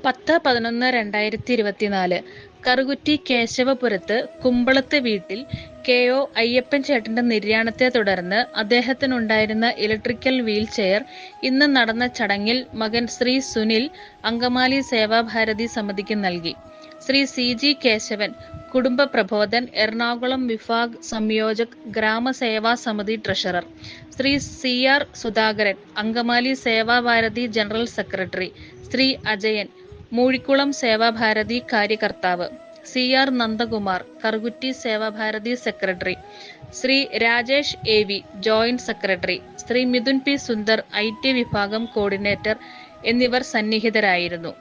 10/11/2024 കറുകുറ്റി കേശവപുരത്ത് കുമ്പളത്ത് വീട്ടിൽ കെ.ഒ. അയ്യപ്പൻ ചേട്ടന്റെ നിര്യാണത്തെ തുടർന്ന് അദ്ദേഹത്തിനുണ്ടായിരുന്ന ഇലക്ട്രിക്കൽ വീൽചെയർ ഇന്ന് നടന്ന ചടങ്ങിൽ മകൻ ശ്രീ സുനിൽ അങ്കമാലി സേവാഭാരതി സമിതിക്ക് നൽകി. ശ്രീ സി ജി കേശവൻ, കുടുംബ പ്രബോധൻ, എറണാകുളം വിഭാഗ് സംയോജക്, ഗ്രാമസേവാ സമിതി treasurer. Shri C R Sudhakaran, Angamaly Sevabharati general secretary. Shri Ajayan, Moozhikkulam Sevabharati കാര്യകർത്താവ്. C R Nandakumar, Karukutty Sevabharati secretary. Shri Rajesh A V, joint secretary. Shri Midhun P Sundar, IT വിഭാഗം കോർഡിനേറ്റർ എന്നിവർ സന്നിഹിതരായിരുന്നു.